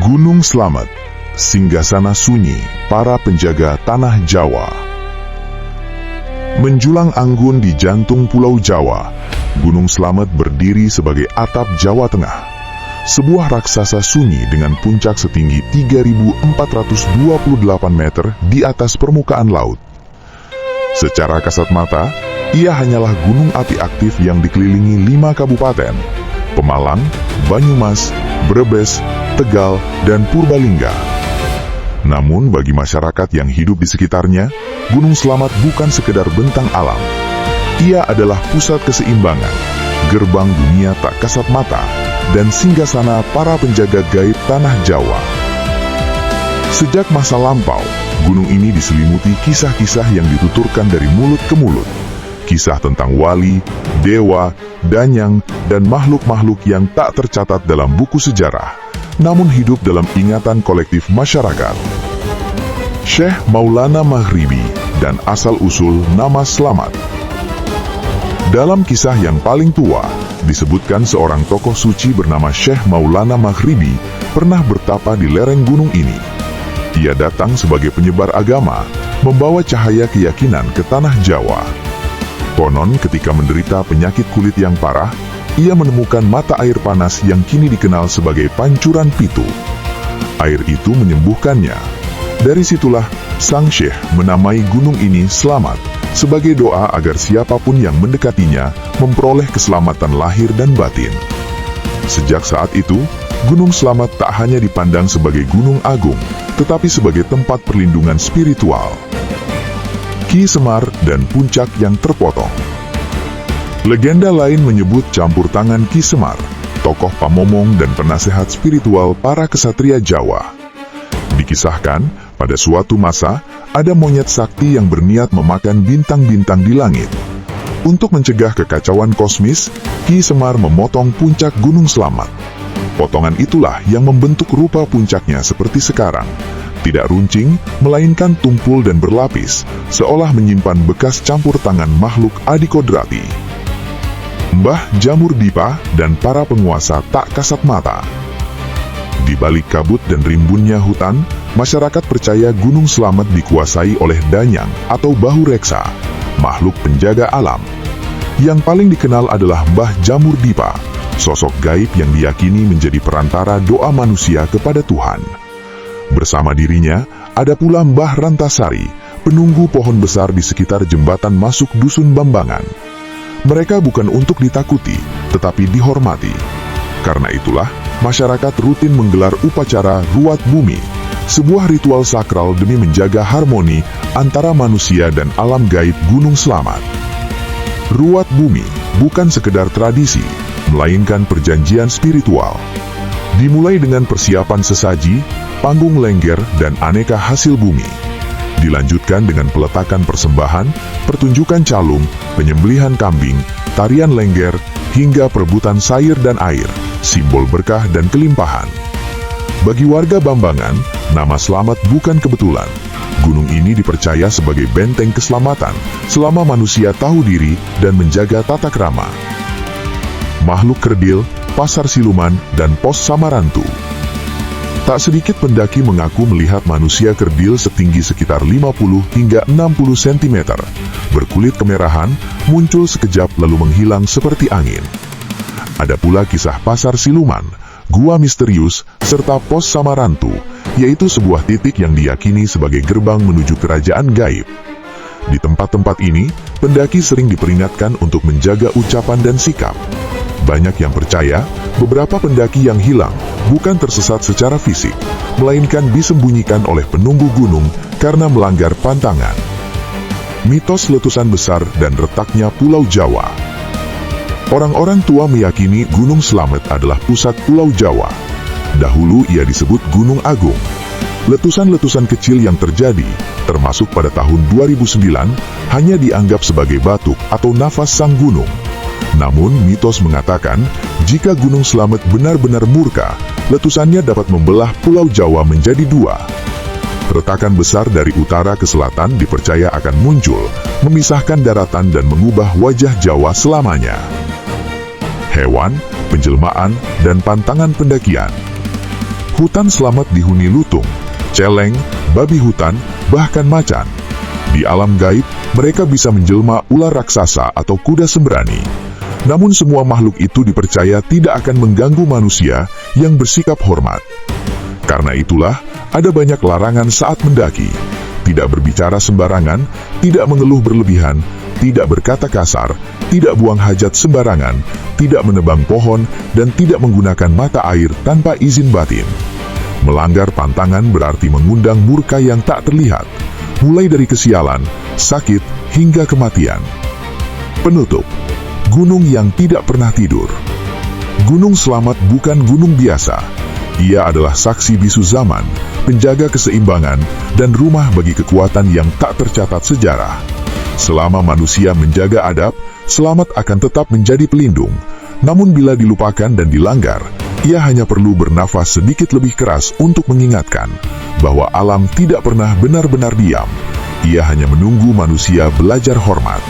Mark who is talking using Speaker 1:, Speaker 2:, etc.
Speaker 1: Gunung Slamet, singgasana sunyi para penjaga tanah Jawa. Menjulang anggun di jantung Pulau Jawa, Gunung Slamet berdiri sebagai atap Jawa Tengah. Sebuah raksasa sunyi dengan puncak setinggi 3.428 meter di atas permukaan laut. Secara kasat mata, ia hanyalah gunung api aktif yang dikelilingi 5 kabupaten: Pemalang, Banyumas, Brebes, Tegal, dan Purbalingga. Namun bagi masyarakat yang hidup di sekitarnya, Gunung Slamet bukan sekedar bentang alam. Ia adalah pusat keseimbangan, gerbang dunia tak kasat mata, dan singgasana para penjaga gaib tanah Jawa. Sejak masa lampau, gunung ini diselimuti kisah-kisah yang dituturkan dari mulut ke mulut. Kisah tentang wali, dewa, danyang, dan makhluk-makhluk yang tak tercatat dalam buku sejarah, namun hidup dalam ingatan kolektif masyarakat. Syekh Maulana Maghribi dan asal-usul nama Slamet. Dalam kisah yang paling tua, disebutkan seorang tokoh suci bernama Syekh Maulana Maghribi pernah bertapa di lereng gunung ini. Ia datang sebagai penyebar agama, membawa cahaya keyakinan ke tanah Jawa. Konon ketika menderita penyakit kulit yang parah, ia menemukan mata air panas yang kini dikenal sebagai pancuran pitu. Air itu menyembuhkannya. Dari situlah sang syekh menamai gunung ini Slamet, sebagai doa agar siapapun yang mendekatinya memperoleh keselamatan lahir dan batin. Sejak saat itu, Gunung Slamet tak hanya dipandang sebagai gunung agung, tetapi sebagai tempat perlindungan spiritual. Ki Semar dan puncak yang terpotong. Legenda lain menyebut campur tangan Ki Semar, tokoh pamomong dan penasehat spiritual para kesatria Jawa. Dikisahkan, pada suatu masa, ada monyet sakti yang berniat memakan bintang-bintang di langit. Untuk mencegah kekacauan kosmis, Ki Semar memotong puncak Gunung Slamet. Potongan itulah yang membentuk rupa puncaknya seperti sekarang. Tidak runcing, melainkan tumpul dan berlapis, seolah menyimpan bekas campur tangan makhluk adikodrati. Mbah Jamur Dipa dan para penguasa tak kasat mata. Di balik kabut dan rimbunnya hutan, masyarakat percaya Gunung Slamet dikuasai oleh danyang atau bahu reksa, makhluk penjaga alam. Yang paling dikenal adalah Mbah Jamur Dipa, sosok gaib yang diyakini menjadi perantara doa manusia kepada Tuhan. Bersama dirinya, ada pula Mbah Rantasari, penunggu pohon besar di sekitar jembatan masuk Dusun Bambangan. Mereka bukan untuk ditakuti, tetapi dihormati. Karena itulah, masyarakat rutin menggelar upacara Ruat Bumi, sebuah ritual sakral demi menjaga harmoni antara manusia dan alam gaib Gunung Slamet. Ruat Bumi bukan sekedar tradisi, melainkan perjanjian spiritual. Dimulai dengan persiapan sesaji, panggung lengger, dan aneka hasil bumi. Dilanjutkan dengan peletakan persembahan, pertunjukan calung, penyembelihan kambing, tarian lengger, hingga perebutan sayur dan air, simbol berkah dan kelimpahan. Bagi warga Bambangan, nama Slamet bukan kebetulan. Gunung ini dipercaya sebagai benteng keselamatan, selama manusia tahu diri dan menjaga tata krama. Makhluk kerdil, pasar siluman, dan pos Samarantu. Tak sedikit pendaki mengaku melihat manusia kerdil setinggi sekitar 50 hingga 60 cm, berkulit kemerahan, muncul sekejap lalu menghilang seperti angin. Ada pula kisah pasar siluman, gua misterius, serta pos Samarantu, yaitu sebuah titik yang diyakini sebagai gerbang menuju kerajaan gaib. Di tempat-tempat ini, pendaki sering diperingatkan untuk menjaga ucapan dan sikap. Banyak yang percaya, beberapa pendaki yang hilang bukan tersesat secara fisik, melainkan disembunyikan oleh penunggu gunung karena melanggar pantangan. Mitos letusan besar dan retaknya Pulau Jawa. Orang-orang tua meyakini Gunung Slamet adalah pusat Pulau Jawa. Dahulu ia disebut Gunung Agung. Letusan-letusan kecil yang terjadi, termasuk pada tahun 2009, hanya dianggap sebagai batuk atau nafas sang gunung. Namun, mitos mengatakan, jika Gunung Slamet benar-benar murka, letusannya dapat membelah Pulau Jawa menjadi dua. Retakan besar dari utara ke selatan dipercaya akan muncul, memisahkan daratan dan mengubah wajah Jawa selamanya. Hewan, penjelmaan, dan pantangan pendakian. Hutan Slamet dihuni lutung, celeng, babi hutan, bahkan macan. Di alam gaib, mereka bisa menjelma ular raksasa atau kuda sembrani. Namun semua makhluk itu dipercaya tidak akan mengganggu manusia yang bersikap hormat. Karena itulah, ada banyak larangan saat mendaki. Tidak berbicara sembarangan, tidak mengeluh berlebihan, tidak berkata kasar, tidak buang hajat sembarangan, tidak menebang pohon, dan tidak menggunakan mata air tanpa izin batin. Melanggar pantangan berarti mengundang murka yang tak terlihat, mulai dari kesialan, sakit, hingga kematian. Penutup, gunung yang tidak pernah tidur. Gunung Slamet bukan gunung biasa. Ia adalah saksi bisu zaman, penjaga keseimbangan, dan rumah bagi kekuatan yang tak tercatat sejarah. Selama manusia menjaga adab, Slamet akan tetap menjadi pelindung. Namun bila dilupakan dan dilanggar, ia hanya perlu bernafas sedikit lebih keras untuk mengingatkan bahwa alam tidak pernah benar-benar diam. Ia hanya menunggu manusia belajar hormat.